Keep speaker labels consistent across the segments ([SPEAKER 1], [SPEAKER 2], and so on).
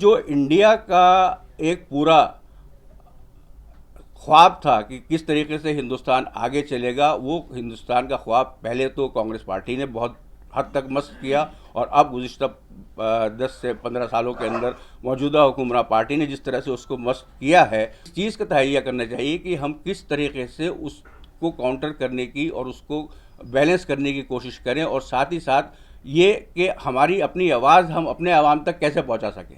[SPEAKER 1] जो इंडिया का एक पूरा ख्वाब था कि किस तरीके से हिंदुस्तान आगे चलेगा, वो हिंदुस्तान का ख्वाब पहले तो कांग्रेस पार्टी ने बहुत हद तक मस्त किया, और अब गुज़िश्ता 10 से 15 सालों के अंदर मौजूदा हुक्मरान पार्टी ने जिस तरह से उसको मस्त किया है, इस चीज़ का तहैया करना चाहिए कि हम किस तरीके से उसको काउंटर करने की और उसको बैलेंस करने की कोशिश करें, और साथ ही साथ ये कि हमारी अपनी आवाज़ हम अपने आवाम तक कैसे पहुंचा सकें।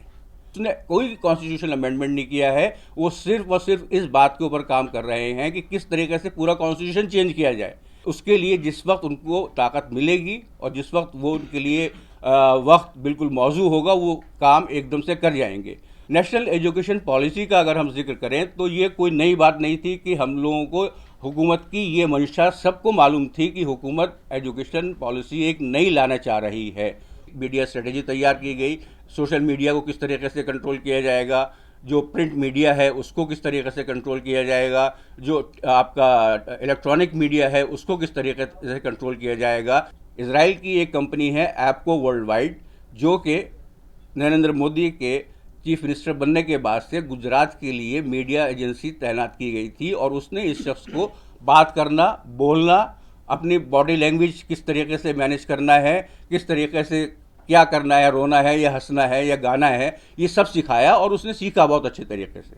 [SPEAKER 1] उसने कोई कॉन्स्टिट्यूशनल अमेंडमेंट नहीं किया है, वो सिर्फ और सिर्फ इस बात के ऊपर काम कर रहे हैं कि किस तरीके से पूरा कॉन्स्टिट्यूशन चेंज किया जाए। उसके लिए जिस वक्त उनको ताकत मिलेगी और जिस वक्त वो उनके लिए वक्त बिल्कुल मौजू होगा, वो काम एकदम से कर जाएंगे। नेशनल एजुकेशन पॉलिसी का अगर हम जिक्र करें तो ये कोई नई बात नहीं थी कि हम लोगों को हुकूमत की ये मंशा सबको मालूम थी कि हुकूमत एजुकेशन पॉलिसी एक नई लाना चाह रही है। मीडिया स्ट्रेटेजी तैयार की गई, सोशल मीडिया को किस तरीके से कंट्रोल किया जाएगा, जो प्रिंट मीडिया है उसको किस तरीके से कंट्रोल किया जाएगा, जो आपका इलेक्ट्रॉनिक मीडिया है उसको किस तरीके से कंट्रोल किया जाएगा। इसराइल की एक कंपनी है एप्को वर्ल्ड वाइड, जो कि नरेंद्र मोदी के चीफ मिनिस्टर बनने के बाद से गुजरात के लिए मीडिया एजेंसी तैनात की गई थी, और उसने इस शख्स को बात करना, बोलना, अपनी बॉडी लैंग्वेज किस तरीके से मैनेज करना है, किस तरीके से क्या करना है, रोना है या हंसना है या गाना है, ये सब सिखाया, और उसने सीखा बहुत अच्छे तरीके से।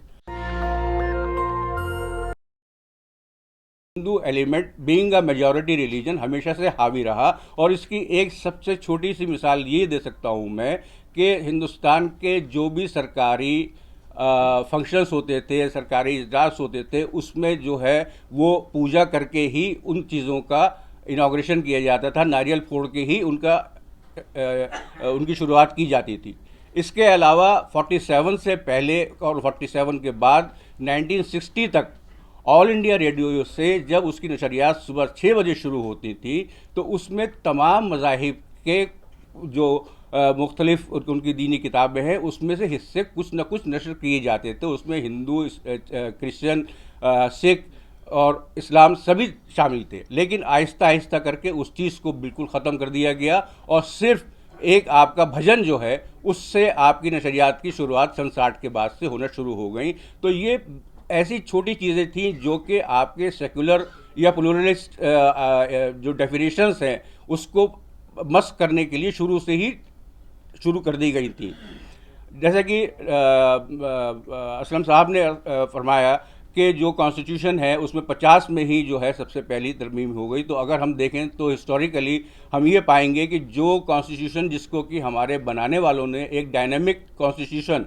[SPEAKER 1] Hindu element being a majority religion हमेशा से हावी रहा, और इसकी एक सबसे छोटी सी मिसाल ये दे सकता हूँ मैं कि हिंदुस्तान के जो भी सरकारी फंक्शंस होते थे, सरकारी इजलास होते थे, उसमें जो है वो पूजा करके ही उन चीज़ों का इनाग्रेशन किया जाता था, नारियल फोड़ के ही उनकी शुरुआत की जाती थी। इसके अलावा 47 से पहले और 47 के बाद 1960 तक ऑल इंडिया रेडियो से जब उसकी नशरियात सुबह 6 बजे शुरू होती थी, तो उसमें तमाम मज़ाहिब के जो मुख्तलिफ उनकी दीनी किताबें हैं, उसमें से हिस्से कुछ न कुछ नशर किए जाते थे। उसमें हिंदू, क्रिश्चियन, सिख और इस्लाम सभी शामिल थे, लेकिन आहिस्ता आहिस्ता करके उस चीज़ को बिल्कुल ख़त्म कर दिया गया, और सिर्फ एक आपका भजन जो है उससे आपकी नशरियात की शुरुआत सन 60 के बाद से होना शुरू हो गई। तो ये ऐसी छोटी चीज़ें थी जो कि आपके सेकुलर या प्लूरलिस्ट जो डेफिनेशंस हैं उसको मस्क करने के लिए शुरू से ही शुरू कर दी गई थी। जैसे कि असलम साहब ने फरमाया कि जो कॉन्स्टिट्यूशन है उसमें 50 में ही जो है सबसे पहली तरमीम हो गई। तो अगर हम देखें तो हिस्टोरिकली हम ये पाएंगे कि जो कॉन्स्टिट्यूशन जिसको कि हमारे बनाने वालों ने एक डायनेमिक कॉन्स्टिट्यूशन,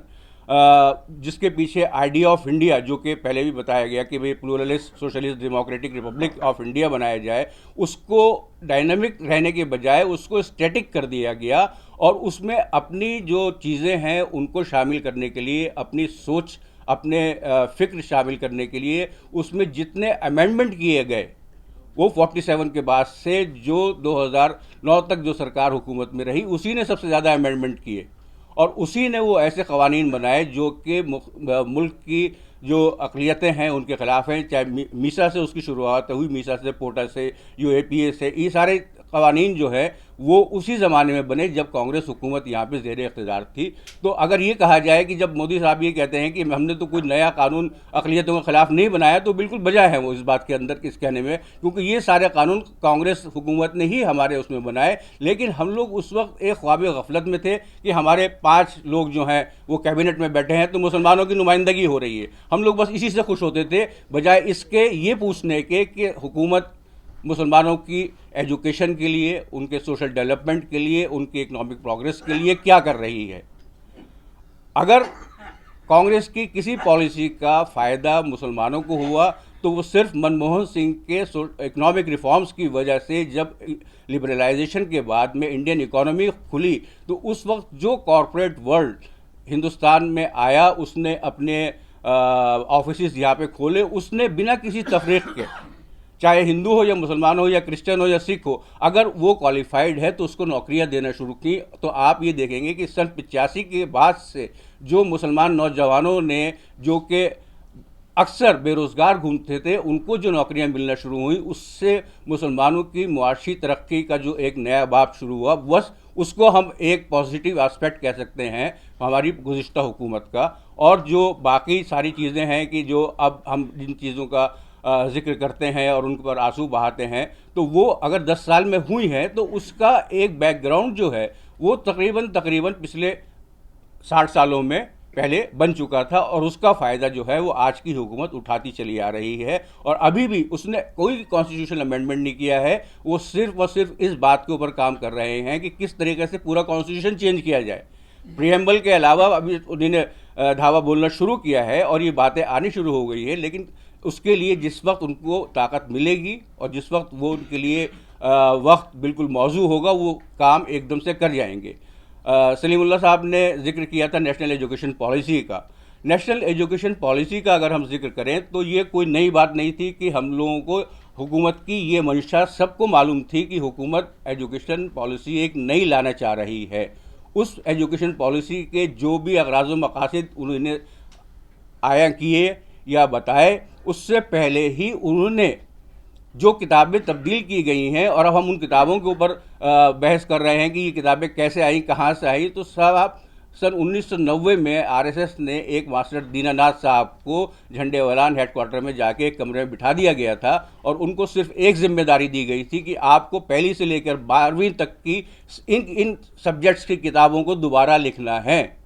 [SPEAKER 1] जिसके पीछे आइडिया ऑफ इंडिया, जो कि पहले भी बताया गया कि भाई pluralist socialist democratic Republic of India बनाया जाए, उसको डायनामिक रहने के बजाय उसको स्टैटिक कर दिया गया, और उसमें अपनी जो चीज़ें हैं उनको शामिल करने के लिए, अपनी सोच, अपने फ़िक्र शामिल करने के लिए उसमें जितने अमेंडमेंट किए गए, वो 47 के बाद से जो 2009 तक जो सरकार हुकूमत में रही, उसी ने सबसे ज़्यादा अमेंडमेंट किए, और उसी ने वो ऐसे कवानीन बनाए जो कि मुल्क की जो अक़लियतें हैं उनके ख़िलाफ़ हैं। चाहे मीसा से उसकी शुरुआत हुई, मीसा से, पोटा से, UAPA से, ये सारे कवानीन जो है वो उसी ज़माने में बने जब कांग्रेस हुकूमत यहाँ पे ज़ेर इक़्तिदार थी। तो अगर ये कहा जाए कि जब मोदी साहब ये कहते हैं कि हमने तो कोई नया कानून अक़लियतों के ख़िलाफ़ नहीं बनाया, तो बिल्कुल वजह है वो इस बात के अंदर इस कहने में, क्योंकि ये सारे कानून कांग्रेस हुकूमत ने ही हमारे उसमें बनाए। लेकिन हम लोग उस वक्त एक ख्वाब गफलत में थे कि हमारे 5 लोग जो हैं वो कैबिनेट में बैठे हैं, तो मुसलमानों की नुमाइंदगी हो रही है। हम लोग बस इसी से खुश होते थे, बजाय इसके ये पूछने के कि हुकूमत मुसलमानों की एजुकेशन के लिए, उनके सोशल डेवलपमेंट के लिए, उनके इकोनॉमिक प्रोग्रेस के लिए क्या कर रही है। अगर कांग्रेस की किसी पॉलिसी का फ़ायदा मुसलमानों को हुआ तो वो सिर्फ मनमोहन सिंह के इकोनॉमिक रिफॉर्म्स की वजह से। जब लिबरलाइजेशन के बाद में इंडियन इकोनॉमी खुली, तो उस वक्त जो कॉरपोरेट वर्ल्ड हिंदुस्तान में आया, उसने अपने ऑफिस यहाँ पे खोले, उसने बिना किसी तफरीक के, चाहे हिंदू हो या मुसलमान हो या क्रिश्चियन हो या सिख हो, अगर वो क्वालिफाइड है तो उसको नौकरियां देना शुरू की। तो आप ये देखेंगे कि सन 85 के बाद से जो मुसलमान नौजवानों ने, जो कि अक्सर बेरोज़गार घूमते थे, उनको जो नौकरियां मिलना शुरू हुई, उससे मुसलमानों की मुआशी तरक्की का जो एक नया बाब शुरू हुआ, बस उसको हम एक पॉजिटिव एस्पेक्ट कह सकते हैं हमारी गुज़िश्ता हुकूमत का। और जो बाकी सारी चीज़ें हैं कि जो अब हम जिन चीज़ों का जिक्र करते हैं और उन पर आंसू बहाते हैं, तो वो अगर 10 साल में हुई हैं तो उसका एक बैकग्राउंड जो है वो तकरीबन तकरीबन पिछले 60 सालों में पहले बन चुका था, और उसका फ़ायदा जो है वो आज की हुकूमत उठाती चली आ रही है। और अभी भी उसने कोई कॉन्स्टिट्यूशन अमेंडमेंट नहीं किया है, वो सिर्फ और सिर्फ इस बात के ऊपर काम कर रहे हैं कि किस तरीके से पूरा कॉन्स्टिट्यूशन चेंज किया जाए। प्रियम्बल के अलावा अभी उन्होंने धावा बोलना शुरू किया है और ये बातें आनी शुरू हो गई है, लेकिन उसके लिए जिस वक्त उनको ताकत मिलेगी और जिस वक्त वो उनके लिए वक्त बिल्कुल मौजू होगा, वो काम एकदम से कर जाएंगे। सलीमुल्लाह साहब ने जिक्र किया था नेशनल एजुकेशन पॉलिसी का। नेशनल एजुकेशन पॉलिसी का अगर हम जिक्र करें तो ये कोई नई बात नहीं थी कि हम लोगों को हुकूमत की ये मंशा सबको मालूम थी कि हुकूमत एजुकेशन पॉलिसी एक नई लाना चाह रही है। उस एजुकेशन पॉलिसी के जो भी अगराज़ व मकासद उन्होंने आया किए या बताए, उससे पहले ही उन्होंने जो किताबें तब्दील की गई हैं, और अब हम उन किताबों के ऊपर बहस कर रहे हैं कि ये किताबें कैसे आई, कहाँ से आई, तो साहब सन 1990 में आरएसएस ने एक मास्टर दीनानाथ साहब को झंडेवालान हेडक्वार्टर में जाके एक कमरे में बिठा दिया गया था, और उनको सिर्फ एक जिम्मेदारी दी गई थी कि आपको पहली से लेकर 12वीं तक की इन सब्जेक्ट्स की किताबों को दोबारा लिखना है।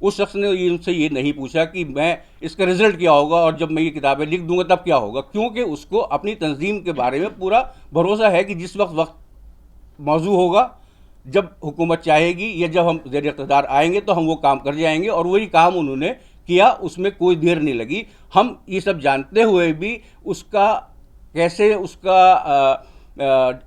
[SPEAKER 1] उस शख्स ने उनसे ये नहीं पूछा कि मैं इसका रिजल्ट क्या होगा और जब मैं ये किताबें लिख दूंगा तब क्या होगा, क्योंकि उसको अपनी तंजीम के बारे में पूरा भरोसा है कि जिस वक्त मौजू होगा, जब हुकूमत चाहेगी या जब हम ज़ेर इक़्तिदार आएंगे तो हम वो काम कर जाएंगे, और वही काम उन्होंने किया, उसमें कोई देर नहीं लगी। हम ये सब जानते हुए भी उसका कैसे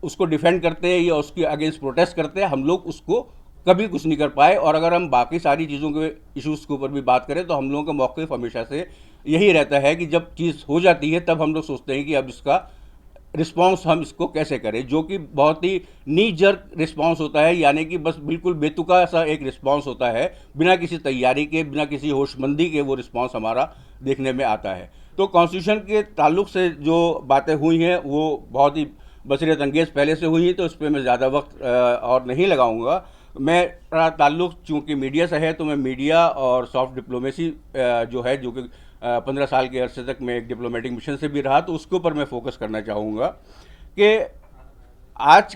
[SPEAKER 1] उसको डिफेंड करते हैं या उसके अगेंस्ट प्रोटेस्ट करते हैं, हम लोग उसको कभी कुछ नहीं कर पाए। और अगर हम बाकी सारी चीज़ों के इश्यूज़ के ऊपर भी बात करें तो हम लोगों का मौक़िफ़ हमेशा से यही रहता है कि जब चीज़ हो जाती है तब हम लोग सोचते हैं कि अब इसका रिस्पांस हम इसको कैसे करें, जो कि बहुत ही नी जर्क रिस्पांस होता है, यानी कि बस बिल्कुल बेतुका सा एक रिस्पांस होता है, बिना किसी तैयारी के, बिना किसी होशमंदी के वो रिस्पांस हमारा देखने में आता है। तो कॉन्स्टिट्यूशन के ताल्लुक से जो बातें हुई हैं वो बहुत ही बसरत अंगेज़ पहले से हुई, तो इस पर मैं ज़्यादा वक्त और नहीं लगाऊंगा। मेरा ताल्लुक़ चूँकि मीडिया से है, तो मैं मीडिया और सॉफ्ट डिप्लोमेसी जो है, जो कि 15 साल के अरसे तक मैं एक डिप्लोमेटिक मिशन से भी रहा, तो उसके ऊपर मैं फोकस करना चाहूँगा कि आज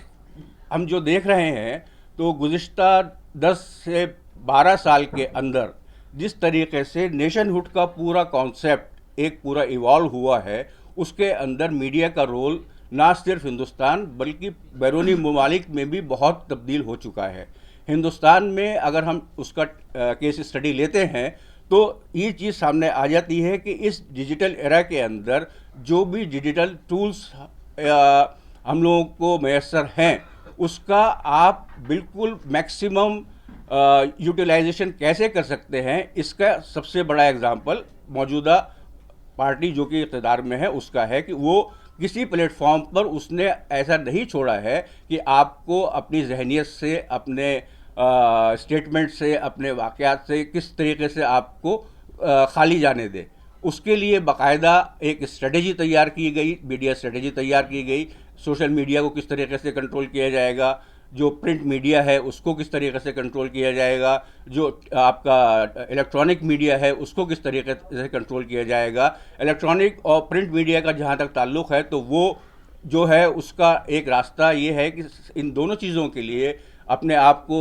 [SPEAKER 1] हम जो देख रहे हैं तो गुज़िश्ता 10 से 12 साल के अंदर जिस तरीके से नेशनहुड का पूरा कॉन्सेप्ट एक पूरा इवॉल्व हुआ है, उसके अंदर मीडिया का रोल ना सिर्फ हिंदुस्तान बल्कि बैरूनी ममालिक में भी बहुत तब्दील हो चुका है। हिंदुस्तान में अगर हम उसका केस स्टडी लेते हैं तो ये चीज़ सामने आ जाती है कि इस डिजिटल एरा के अंदर जो भी डिजिटल टूल्स हम लोगों को मैसर हैं, उसका आप बिल्कुल मैक्सिमम यूटिलाइजेशन कैसे कर सकते हैं, इसका सबसे बड़ा एग्जांपल मौजूदा पार्टी जो कि इक़्तिदार में है उसका है कि वो किसी प्लेटफॉर्म पर उसने ऐसा नहीं छोड़ा है कि आपको अपनी जहनीत से, अपने स्टेटमेंट से, अपने वाक़यात से किस तरीके से आपको खाली जाने दे। उसके लिए बाकायदा एक स्ट्रेटजी तैयार की गई, मीडिया स्ट्रेटजी तैयार की गई। सोशल मीडिया को किस तरीके से कंट्रोल किया जाएगा, जो प्रिंट मीडिया है उसको किस तरीके से कंट्रोल किया जाएगा, जो आपका इलेक्ट्रॉनिक मीडिया है उसको किस तरीके से कंट्रोल किया जाएगा। इलेक्ट्रॉनिक और प्रिंट मीडिया का जहाँ तक ताल्लुक़ है तो वो जो है उसका एक रास्ता ये है कि इन दोनों चीज़ों के लिए अपने आप को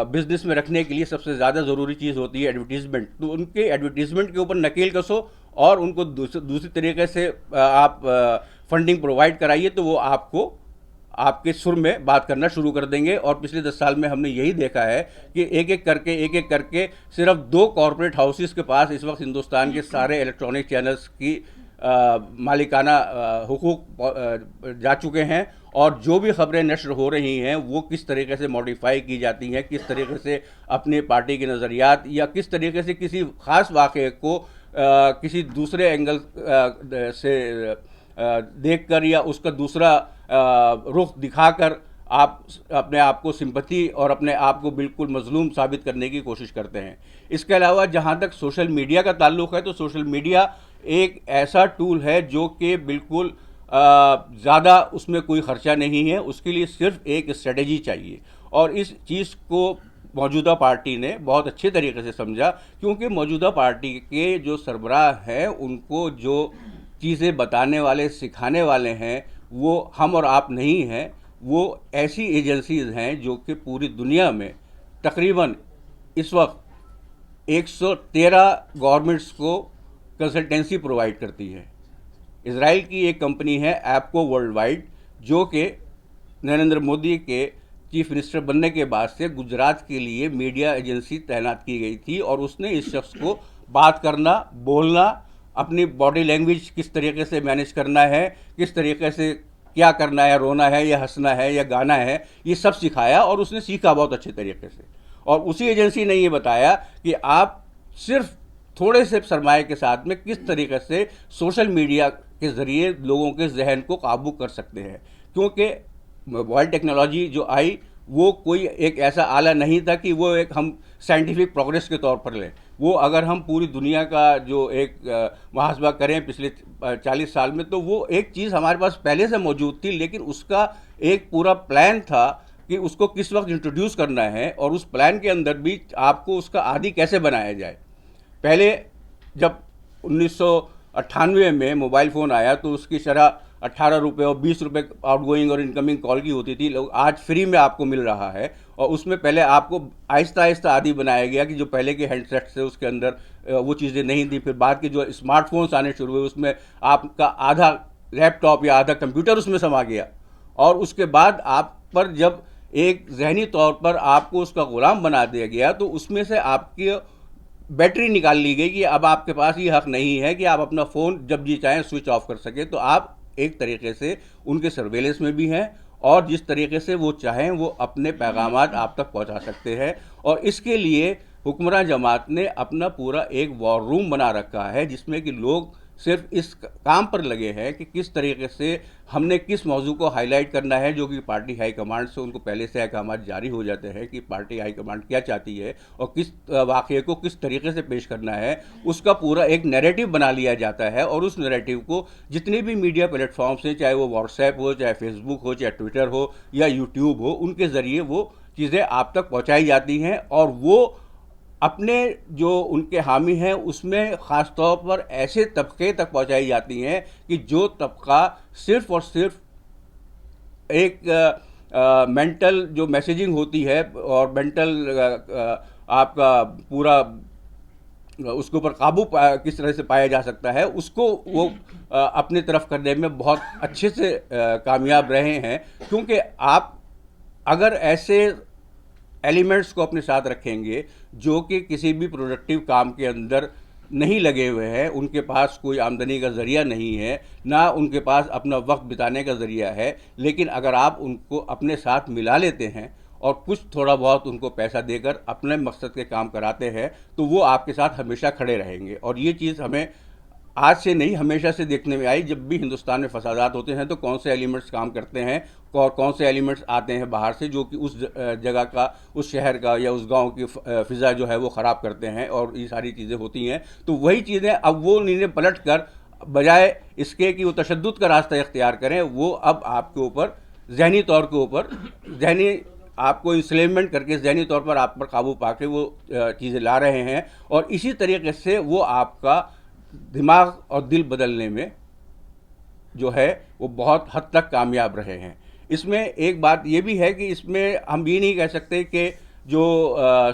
[SPEAKER 1] बिज़नेस में रखने के लिए सबसे ज़्यादा ज़रूरी चीज़ होती है एडवर्टीज़मेंट। तो उनके एडवर्टीज़मेंट के ऊपर नकेल कसो और उनको दूसरी तरीके से आप फंडिंग प्रोवाइड कराइए, तो वो आपको आपके सुर में बात करना शुरू कर देंगे। और पिछले 10 साल में हमने यही देखा है कि एक एक करके सिर्फ 2 कॉरपोरेट हाउसेस के पास इस वक्त हिंदुस्तान के सारे इलेक्ट्रॉनिक चैनल्स की मालिकाना हुकूक जा चुके हैं, और जो भी ख़बरें नश्र हो रही हैं वो किस तरीके से मॉडिफाई की जाती हैं, किस तरीके से अपने पार्टी के नज़रियात या किस तरीके से किसी ख़ास वाक़े को किसी दूसरे एंगल से देखकर या उसका दूसरा रुख दिखाकर आप अपने आप को सिंपैथी और अपने आप को बिल्कुल मजलूम साबित करने की कोशिश करते हैं। इसके अलावा जहाँ तक सोशल मीडिया का ताल्लुक़ है, तो सोशल मीडिया एक ऐसा टूल है जो कि बिल्कुल ज़्यादा उसमें कोई खर्चा नहीं है, उसके लिए सिर्फ एक स्ट्रेटजी चाहिए। और इस चीज़ को मौजूदा पार्टी ने बहुत अच्छे तरीके से समझा, क्योंकि मौजूदा पार्टी के जो सरबराह हैं उनको जो चीज़ें बताने वाले, सिखाने वाले हैं, वो हम और आप नहीं हैं। वो ऐसी एजेंसीज हैं जो कि पूरी दुनिया में तकरीबन इस वक्त 113 गवर्नमेंट्स को कंसल्टेंसी प्रोवाइड करती है। इजराइल की एक कंपनी है एप्को वर्ल्ड वाइड, जो कि नरेंद्र मोदी के चीफ मिनिस्टर बनने के बाद से गुजरात के लिए मीडिया एजेंसी तैनात की गई थी, और उसने इस शख्स को बात करना, बोलना, अपनी बॉडी लैंग्वेज किस तरीके से मैनेज करना है, किस तरीके से क्या करना है, रोना है या हंसना है या गाना है, ये सब सिखाया, और उसने सीखा बहुत अच्छे तरीके से। और उसी एजेंसी ने ये बताया कि आप सिर्फ थोड़े से सरमाए के साथ में किस तरीके से सोशल मीडिया के ज़रिए लोगों के जहन को काबू कर सकते हैं। क्योंकि मोबाइल टेक्नोलॉजी जो आई, वो कोई एक ऐसा आला नहीं था कि वो एक हम साइंटिफिक प्रोग्रेस के तौर पर लें। वो अगर हम पूरी दुनिया का जो एक मुहासबा करें पिछले 40 साल में, तो वो एक चीज़ हमारे पास पहले से मौजूद थी, लेकिन उसका एक पूरा प्लान था कि उसको किस वक्त इंट्रोड्यूस करना है, और उस प्लान के अंदर भी आपको उसका आदी कैसे बनाया जाए। पहले जब 1998 में मोबाइल फ़ोन आया, तो उसकी शरह 18 रुपये और 20 रुपये आउटगोइंग और इनकमिंग कॉल की होती थी। लोग आज फ्री में आपको मिल रहा है, और उसमें पहले आपको आहिस्ता आहिस्ता आदी बनाया गया कि जो पहले के हैंडसेट थे उसके अंदर वो चीज़ें नहीं थी। फिर बाद के जो स्मार्टफोन्स आने शुरू हुए, उसमें आपका आधा लैपटॉप या आधा कंप्यूटर उसमें समा गया, और उसके बाद आप पर जब एक जहनी तौर पर आपको उसका ग़ुलाम बना दिया गया, तो उसमें से आपकी बैटरी निकाल ली गई कि अब आपके पास ये हक़ नहीं है कि आप अपना फ़ोन जब जी चाहें स्विच ऑफ कर सकें। तो आप एक तरीके से उनके सर्वेलेंस में भी हैं, और जिस तरीके से वो चाहें वो अपने पैगामात आप तक पहुंचा सकते हैं। और इसके लिए हुक्मरान जमात ने अपना पूरा एक वॉर रूम बना रखा है, जिसमें कि लोग सिर्फ इस काम पर लगे हैं कि किस तरीके से हमने किस मौजू को हाईलाइट करना है, जो कि पार्टी हाई कमांड से उनको पहले से अहकामात जारी हो जाते हैं कि पार्टी हाई कमांड क्या चाहती है और किस वाक़े को किस तरीके से पेश करना है। उसका पूरा एक नैरेटिव बना लिया जाता है, और उस नैरेटिव को जितने भी मीडिया प्लेटफॉर्म्स हैं, चाहे वो व्हाट्सएप हो, चाहे फेसबुक हो, चाहे ट्विटर हो या यूट्यूब हो, उनके ज़रिए वो चीज़ें आप तक पहुँचाई जाती हैं। और वो अपने जो उनके हामी हैं उसमें ख़ास तौर पर ऐसे तबके तक पहुंचाई जाती हैं कि जो तबका सिर्फ और सिर्फ एक मेंटल जो मैसेजिंग होती है और मेंटल आपका पूरा उसके ऊपर काबू किस तरह से पाया जा सकता है, उसको वो अपने तरफ करने में बहुत अच्छे से कामयाब रहे हैं। क्योंकि आप अगर ऐसे एलिमेंट्स को अपने साथ रखेंगे जो कि किसी भी प्रोडक्टिव काम के अंदर नहीं लगे हुए हैं, उनके पास कोई आमदनी का ज़रिया नहीं है, ना उनके पास अपना वक्त बिताने का ज़रिया है, लेकिन अगर आप उनको अपने साथ मिला लेते हैं और कुछ थोड़ा बहुत उनको पैसा देकर अपने मकसद के काम कराते हैं, तो वो आपके साथ हमेशा खड़े रहेंगे। और ये चीज़ हमें आज से नहीं हमेशा से देखने में आई। जब भी हिंदुस्तान में फसादात होते हैं तो कौन से एलिमेंट्स काम करते हैं और कौन से एलिमेंट्स आते हैं बाहर से, जो कि उस जगह का, उस शहर का या उस गांव की फ़िज़ा जो है वो ख़राब करते हैं, और ये सारी चीज़ें होती हैं। तो वही चीज़ें अब वो इन्हें पलट कर, बजाय इसके कि वो तशद्दुद का रास्ता इख्तियार करें, वो अब आपके ऊपर जहनी तौर के ऊपर जहनी आपको इंस्लेवमेंट करके जहनी तौर पर आप पर काबू पा के वो चीज़ें ला रहे हैं। और इसी तरीके से वो आपका दिमाग और दिल बदलने में जो है वो बहुत हद तक कामयाब रहे हैं। इसमें एक बात ये भी है कि इसमें हम ये नहीं कह सकते कि जो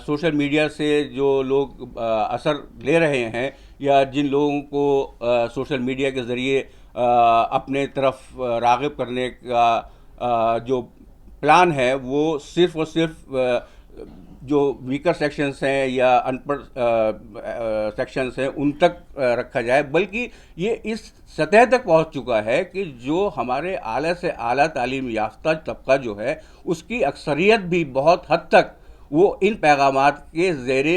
[SPEAKER 1] सोशल मीडिया से जो लोग असर ले रहे हैं या जिन लोगों को सोशल मीडिया के ज़रिए अपने तरफ राग़िब करने का जो प्लान है, वो सिर्फ़ और सिर्फ जो वीकर सेक्शंस हैं या अनपढ़ सेक्शंस हैं उन तक रखा जाए, बल्कि ये इस सतह तक पहुंच चुका है कि जो हमारे आला से आला तालीम याफ्ता तबका जो है उसकी अक्सरियत भी बहुत हद तक वो इन पैगामात के ज़ेरे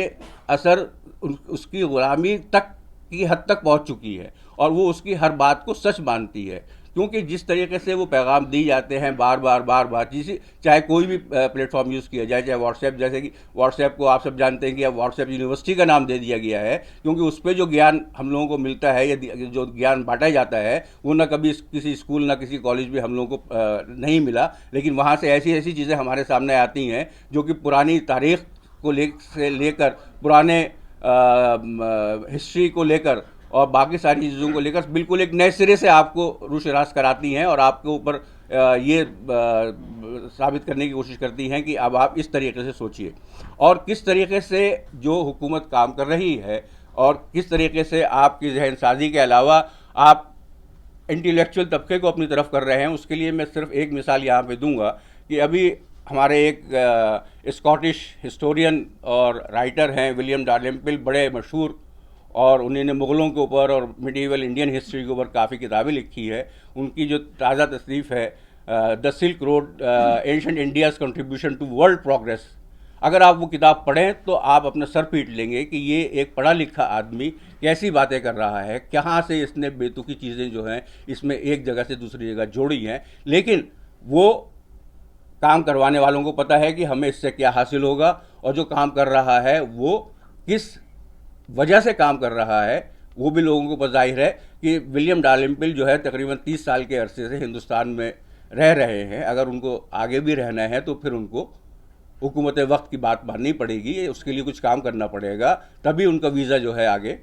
[SPEAKER 1] असर उसकी ग़ुलामी तक की हद तक पहुंच चुकी है, और वो उसकी हर बात को सच मानती है। क्योंकि जिस तरीके से वो पैगाम दी जाते हैं बार बार जिसे चाहे कोई भी प्लेटफॉर्म यूज़ किया जाए, चाहे व्हाट्सएप, जैसे कि व्हाट्सएप को आप सब जानते हैं कि अब व्हाट्सएप यूनिवर्सिटी का नाम दे दिया गया है, क्योंकि उस पर जो ज्ञान हम लोगों को मिलता है या जो ज्ञान बांटा जाता है वो ना कभी किसी स्कूल ना किसी कॉलेज में हम लोगों को नहीं मिला, लेकिन वहाँ से ऐसी ऐसी चीज़ें हमारे सामने आती हैं जो कि पुरानी तारीख को लेकर पुराने हिस्ट्री को लेकर और बाकी सारी चीज़ों को लेकर बिल्कुल एक नए सिरे से आपको रूशरास कराती हैं और आपके ऊपर ये साबित करने की कोशिश करती हैं कि अब आप इस तरीके से सोचिए और किस तरीके से जो हुकूमत काम कर रही है और किस तरीके से आपकी जहनसाजी के अलावा आप इंटेलेक्चुअल तबके को अपनी तरफ कर रहे हैं। उसके लिए मैं सिर्फ एक मिसाल यहाँ पे दूंगा कि अभी हमारे एक स्कॉटिश हिस्टोरियन और राइटर हैं विलियम डालरैम्पल, बड़े मशहूर, और उन्होंने मुग़लों के ऊपर और मिडीवल इंडियन हिस्ट्री के ऊपर काफ़ी किताबें लिखी है। उनकी जो ताज़ा तसनीफ़ है the Silk Road ancient India's contribution to world progress, अगर आप वो किताब पढ़ें तो आप अपना सर पीट लेंगे कि ये एक पढ़ा लिखा आदमी कैसी बातें कर रहा है, कहाँ से इसने बेतुकी चीज़ें जो हैं इसमें एक जगह से दूसरी जगह जोड़ी हैं, लेकिन वो काम करवाने वालों को पता है कि हमें इससे क्या हासिल होगा और जो काम कर रहा है वो किस वजह से काम कर रहा है वो भी लोगों को पता जाहिर है कि विलियम डालरैम्पल जो है तकरीबन 30 साल के अरसे से हिंदुस्तान में रह रहे हैं। अगर उनको आगे भी रहना है तो फिर उनको हुकूमत वक्त की बात माननी पड़ेगी, उसके लिए कुछ काम करना पड़ेगा, तभी उनका वीज़ा जो है आगे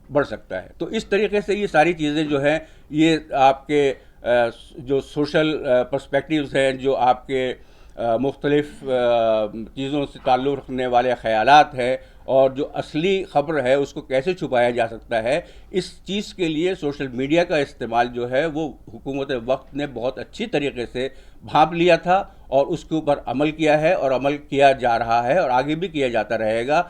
[SPEAKER 1] बढ़ सकता है। तो इस तरीके से ये सारी चीज़ें जो हैं ये आपके जो सोशल पर्सपेक्टिव्स हैं, जो आपके मुख्तलिफ चीज़ों से ताल्लुक़ रखने वाले ख़यालात हैं और जो असली ख़बर है उसको कैसे छुपाया जा सकता है, इस चीज़ के लिए सोशल मीडिया का इस्तेमाल जो है वो हुकूमत वक्त ने बहुत अच्छी तरीके से भांप लिया था और उसके ऊपर अमल किया है और अमल किया जा रहा है और आगे भी किया जाता रहेगा।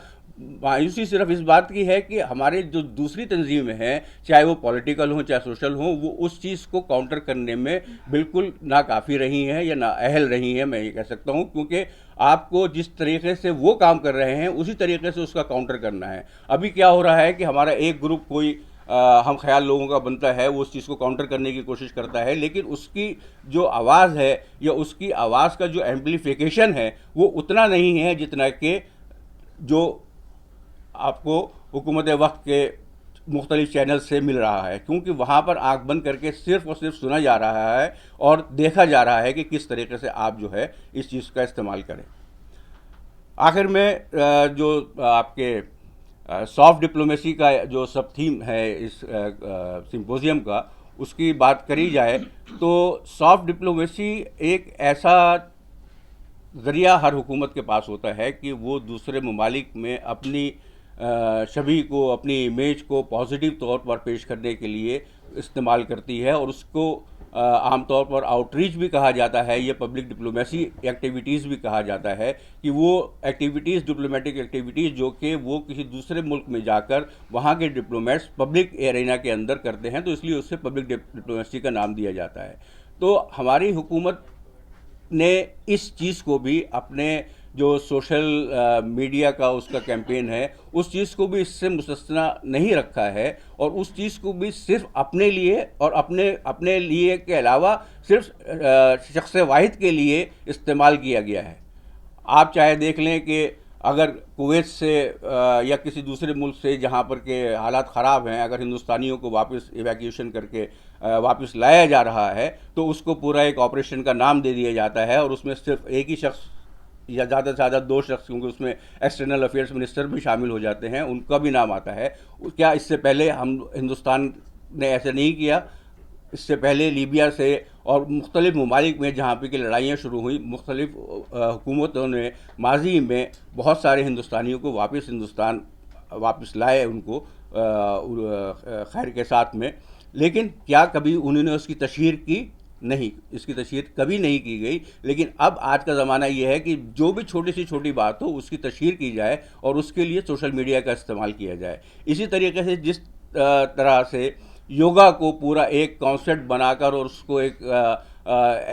[SPEAKER 1] मायूसी सिर्फ इस बात की है कि हमारे जो दूसरी तंजीमें हैं, चाहे वो पॉलिटिकल हों चाहे सोशल हों, वो उस चीज़ को काउंटर करने में बिल्कुल नाकाफ़ी रही हैं या नाअहल रही हैं, मैं ये कह सकता हूँ, क्योंकि आपको जिस तरीके से वो काम कर रहे हैं उसी तरीके से उसका काउंटर करना है। अभी क्या हो रहा है कि हमारा एक ग्रुप कोई हम ख्याल लोगों का बनता है, वो उस चीज़ को काउंटर करने की कोशिश करता है, लेकिन उसकी जो आवाज़ है या उसकी आवाज़ का जो एम्प्लीफिकेशन है वो उतना नहीं है जितना कि जो आपको हुकूमत वक्त के मुख्तलिफ चैनल से मिल रहा है, क्योंकि वहाँ पर आंख बंद करके सिर्फ और सिर्फ सुना जा रहा है और देखा जा रहा है कि किस तरीके से आप जो है इस चीज़ का इस्तेमाल करें। आखिर में जो आपके सॉफ्ट डिप्लोमेसी का जो सब थीम है इस सिंपोजियम का, उसकी बात करी जाए तो सॉफ्ट डिप्लोमेसी एक ऐसा ज़रिया हर हुकूमत के पास होता है कि वो दूसरे ममालिक में अपनी छवि को, अपनी इमेज को पॉजिटिव तौर पर पेश करने के लिए इस्तेमाल करती है और उसको आमतौर पर आउटरीच भी कहा जाता है, ये पब्लिक डिप्लोमेसी एक्टिविटीज़ भी कहा जाता है कि वो एक्टिविटीज़, डिप्लोमेटिक एक्टिविटीज़ जो कि वो किसी दूसरे मुल्क में जाकर वहाँ के डिप्लोमेट्स पब्लिक एरिना के अंदर करते हैं, तो इसलिए उससे पब्लिक डिप्लोमेसी का नाम दिया जाता है। तो हमारी हुकूमत ने इस चीज़ को भी अपने जो सोशल मीडिया का उसका कैंपेन है उस चीज़ को भी इससे मुस्तस्ना नहीं रखा है और उस चीज़ को भी सिर्फ अपने लिए और अपने लिए के अलावा सिर्फ शख्स वाहिद के लिए इस्तेमाल किया गया है। आप चाहे देख लें कि अगर कुवैत से या किसी दूसरे मुल्क से जहाँ पर के हालात ख़राब हैं, अगर हिंदुस्तानियों को वापस इवैक्यूएशन करके वापस लाया जा रहा है तो उसको पूरा एक ऑपरेशन का नाम दे दिया जाता है और उसमें सिर्फ एक ही शख्स या ज़्यादा से ज़्यादा दो शख्स, क्योंकि उसमें एक्सटर्नल अफेयर्स मिनिस्टर भी शामिल हो जाते हैं, उनका भी नाम आता है। क्या इससे पहले हम हिंदुस्तान ने ऐसे नहीं किया? इससे पहले लीबिया से और मुख्तलिफ ममालिक में जहाँ पे की लड़ाइयाँ शुरू हुई, मुख्तलिफ हुकूमतों ने माजी में बहुत सारे हिंदुस्तानियों को वापस हिंदुस्तान वापस लाए, उनको खैर के साथ में, लेकिन क्या कभी उन्होंने उसकी तशहीर की? नहीं, इसकी तशहीर कभी नहीं की गई। लेकिन अब आज का ज़माना ये है कि जो भी छोटी से छोटी बात हो उसकी तशहीर की जाए और उसके लिए सोशल मीडिया का इस्तेमाल किया जाए। इसी तरीके से जिस तरह से योगा को पूरा एक कॉन्सेप्ट बनाकर और उसको एक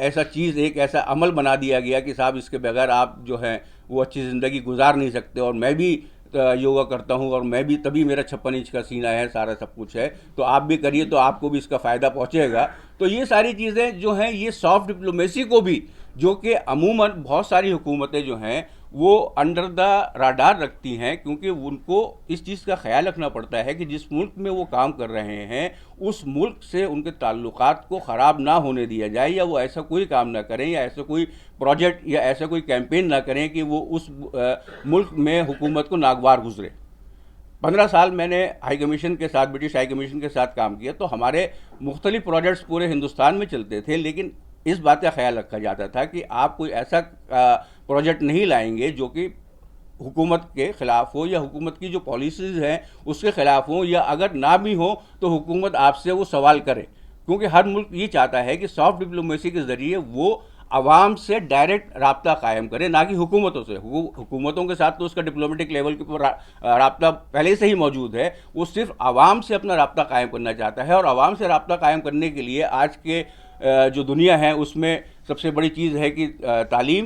[SPEAKER 1] ऐसा चीज़, एक ऐसा अमल बना दिया गया कि साहब इसके बगैर आप जो हैं वो अच्छी ज़िंदगी गुजार नहीं सकते, और मैं भी योगा करता हूँ और मैं भी, तभी मेरा 56 इंच का सीना है, सारा सब कुछ है, तो आप भी करिए तो आपको भी इसका फ़ायदा पहुँचेगा। तो ये सारी चीज़ें जो हैं, ये सॉफ्ट डिप्लोमेसी को भी, जो कि अमूमन बहुत सारी हुकूमतें जो हैं वो अंडर द राडार रखती हैं, क्योंकि उनको इस चीज़ का ख्याल रखना पड़ता है कि जिस मुल्क में वो काम कर रहे हैं उस मुल्क से उनके ताल्लुकात को ख़राब ना होने दिया जाए, या वो ऐसा कोई काम ना करें, या ऐसा कोई प्रोजेक्ट या ऐसा कोई कैंपेन ना करें कि वो उस मुल्क में हुकूमत को नागवार गुजरे। 15 साल मैंने हाई कमीशन के साथ, ब्रिटिश हाई कमीशन के साथ काम किया, तो हमारे मुख्तलिफ प्रोजेक्ट्स पूरे हिंदुस्तान में चलते थे, लेकिन इस बात का ख्याल रखा जाता था कि आप कोई ऐसा प्रोजेक्ट नहीं लाएंगे जो कि हुकूमत के ख़िलाफ़ हो, या हुकूमत की जो पॉलिसीज़ हैं उसके ख़िलाफ़ हो, या अगर ना भी हो तो हुकूमत आपसे वो सवाल करे, क्योंकि हर मुल्क ये चाहता है कि सॉफ्ट डिप्लोमेसी के ज़रिए वो आवाम से डायरेक्ट राब्ता कायम करे, ना कि हुकूमतों से। हुकूमतों के साथ तो उसका डिप्लोमेटिक लेवल के ऊपर राब्ता पहले से ही मौजूद है, वो सिर्फ आवाम से अपना राब्ता कायम करना चाहता है। और आवाम से राब्ता कायम करने के लिए आज के जो दुनिया है उसमें सबसे बड़ी चीज़ है कि तालीम,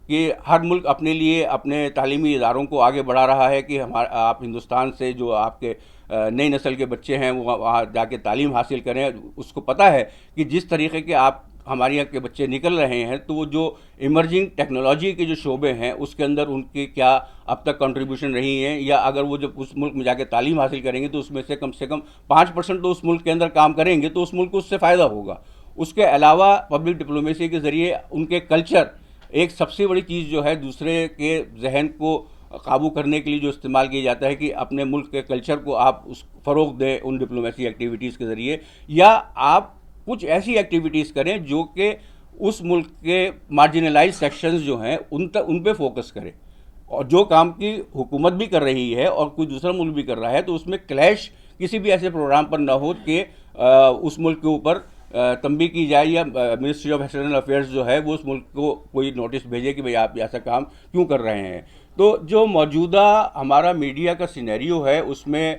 [SPEAKER 1] कि हर मुल्क अपने लिए अपने तालीमी इदारों को आगे बढ़ा रहा है कि आप हिंदुस्तान से जो आपके नई नस्ल के बच्चे हैं वो वहाँ जाके तालीम हासिल करें। उसको पता है कि जिस तरीके के आप हमारे यहाँ के बच्चे निकल रहे हैं, तो वो जो इमर्जिंग टेक्नोलॉजी के जो शोबे हैं उसके अंदर उनके क्या अब तक कंट्रीब्यूशन रही हैं, या अगर वो जब उस मुल्क में जाके तालीम हासिल करेंगे तो उसमें से कम 5% तो उस मुल्क के अंदर काम करेंगे, तो उस मुल्क को उससे फ़ायदा होगा। उसके अलावा पब्लिक डिप्लोमेसी के ज़रिए उनके कल्चर, एक सबसे बड़ी चीज़ जो है दूसरे के जहन को काबू करने के लिए जो इस्तेमाल किया जाता है कि अपने मुल्क के कल्चर को आप उस फ़रोग़ दें उन डिप्लोमेसी एक्टिविटीज़ के ज़रिए, या आप कुछ ऐसी एक्टिविटीज़ करें जो कि उस मुल्क के मार्जिनलाइज सेक्शंस जो हैं उन पे फोकस करें। और जो काम की हुकूमत भी कर रही है और कोई दूसरा मुल्क भी कर रहा है, तो उसमें क्लैश किसी भी ऐसे प्रोग्राम पर ना हो कि उस मुल्क के ऊपर तंबी की जाए, या मिनिस्ट्री ऑफ एक्सटर्नल अफेयर्स जो है वो उस मुल्क को कोई नोटिस भेजे कि भाई आप ऐसा काम क्यों कर रहे हैं। तो जो मौजूदा हमारा मीडिया का सिनेरियो है उसमें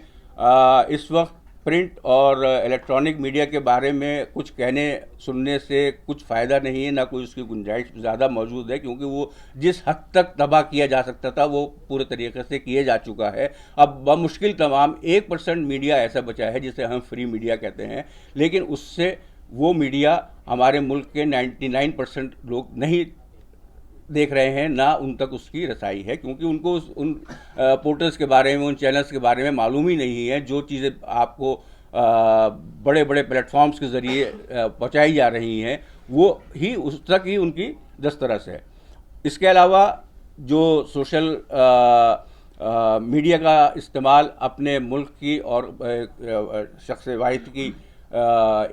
[SPEAKER 1] इस वक्त प्रिंट और इलेक्ट्रॉनिक मीडिया के बारे में कुछ कहने सुनने से कुछ फ़ायदा नहीं है, ना कोई उसकी गुंजाइश ज़्यादा मौजूद है, क्योंकि वो जिस हद तक तबाह किया जा सकता था वो पूरे तरीके से किए जा चुका है। अब बमुश्किल तमाम 1% मीडिया ऐसा बचा है जिसे हम फ्री मीडिया कहते हैं, लेकिन उससे वो मीडिया हमारे मुल्क के 99% लोग नहीं देख रहे हैं, ना उन तक उसकी रसाई है, क्योंकि उनको उन पोर्टल्स के बारे में, उन चैनल्स के बारे में मालूम ही नहीं है। जो चीज़ें आपको बड़े बड़े प्लेटफॉर्म्स के ज़रिए पहुंचाई जा रही हैं वो ही उस तक ही उनकी दस्तरस है। इसके अलावा जो सोशल मीडिया का इस्तेमाल अपने मुल्क की और शख्स वाहिद की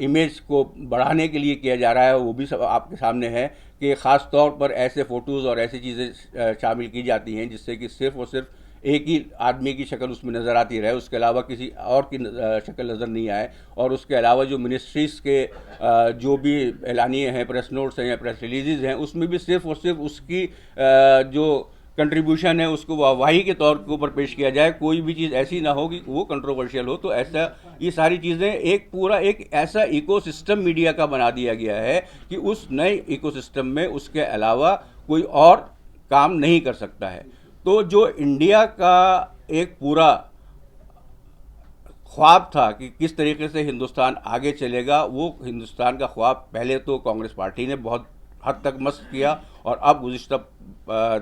[SPEAKER 1] इमेज को बढ़ाने के लिए किया जा रहा है, वो भी सब आपके सामने है कि ख़ास तौर पर ऐसे फ़ोटोज़ और ऐसी चीज़ें शामिल की जाती हैं जिससे कि सिर्फ़ और सिर्फ एक ही आदमी की शक्ल उसमें नज़र आती रहे, उसके अलावा किसी और की शक्ल नज़र नहीं आए। और उसके अलावा जो मिनिस्ट्रीज़ के जो भी एलानिए हैं, प्रेस नोट्स हैं या प्रेस रिलीज़ हैं, उसमें भी सिर्फ़ और सिर्फ उसकी जो कंट्रीब्यूशन है उसको वाही के तौर के ऊपर पेश किया जाए। कोई भी चीज़ ऐसी ना हो कि वो कंट्रोवर्शियल हो। तो ऐसा ये सारी चीज़ें एक पूरा एक ऐसा इकोसिस्टम मीडिया का बना दिया गया है कि उस नए इकोसिस्टम में उसके अलावा कोई और काम नहीं कर सकता है। तो जो इंडिया का एक पूरा ख्वाब था कि किस तरीके से हिंदुस्तान आगे चलेगा, वो हिंदुस्तान का ख्वाब पहले तो कांग्रेस पार्टी ने बहुत हद तक मस्त किया, और अब गुज़िश्ता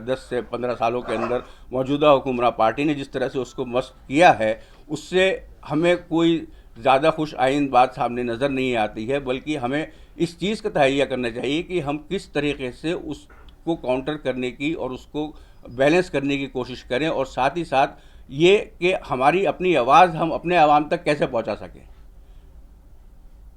[SPEAKER 1] 10 से 15 सालों के अंदर मौजूदा हुक्मरान पार्टी ने जिस तरह से उसको मस्त किया है, उससे हमें कोई ज़्यादा खुश आइंद बात सामने नज़र नहीं आती है, बल्कि हमें इस चीज़ का तहैया करना चाहिए कि हम किस तरीके से उसको काउंटर करने की और उसको बैलेंस करने की कोशिश करें, और साथ ही साथ ये कि हमारी अपनी आवाज़ हम अपने आवाम तक कैसे पहुंचा सकें,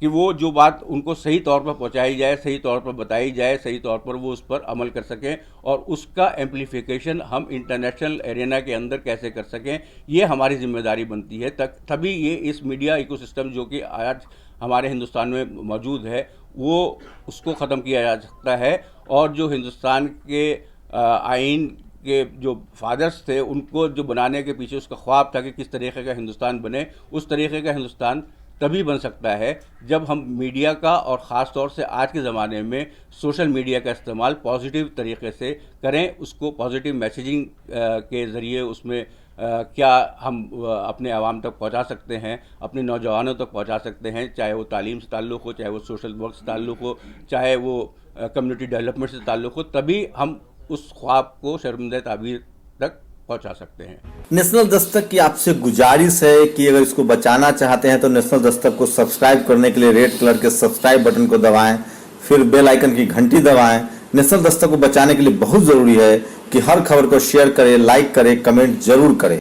[SPEAKER 1] कि वो जो बात उनको सही तौर पर पहुंचाई जाए, सही तौर पर बताई जाए, सही तौर पर वो उस पर अमल कर सकें, और उसका एम्प्लीफिकेशन हम इंटरनेशनल एरिना के अंदर कैसे कर सकें, ये हमारी जिम्मेदारी बनती है। तभी ये इस मीडिया इकोसिस्टम जो कि आज हमारे हिंदुस्तान में मौजूद है वो उसको ख़त्म किया जा सकता है। और जो हिंदुस्तान के आइन के जो फादर्स थे उनको जो बनाने के पीछे उसका ख्वाब था कि किस तरीके का हिंदुस्तान बने, उस तरीके का हिंदुस्तान तभी बन सकता है जब हम मीडिया का और ख़ास तौर से आज के ज़माने में सोशल मीडिया का इस्तेमाल पॉजिटिव तरीके से करें, उसको पॉजिटिव मैसेजिंग के ज़रिए उसमें क्या हम अपने आवाम तक पहुंचा सकते हैं, अपने नौजवानों तक पहुंचा सकते हैं, चाहे वो तालीम से ताल्लुक़ हो, चाहे वो सोशल वर्क से ताल्लुक़ हो, चाहे वो कम्युनिटी डेवलपमेंट से ताल्लुक़ हो, तभी हम उस ख्वाब को शर्मिंदा ताबीर तक पहुंचा सकते हैं।
[SPEAKER 2] नेशनल दस्तक की आपसे गुजारिश है कि अगर इसको बचाना चाहते हैं तो नेशनल दस्तक को सब्सक्राइब करने के लिए रेड कलर के सब्सक्राइब बटन को दबाएं, फिर बेल आइकन की घंटी दबाएं। नेशनल दस्तक को बचाने के लिए बहुत जरूरी है कि हर खबर को शेयर करें, लाइक करें, कमेंट जरूर करें।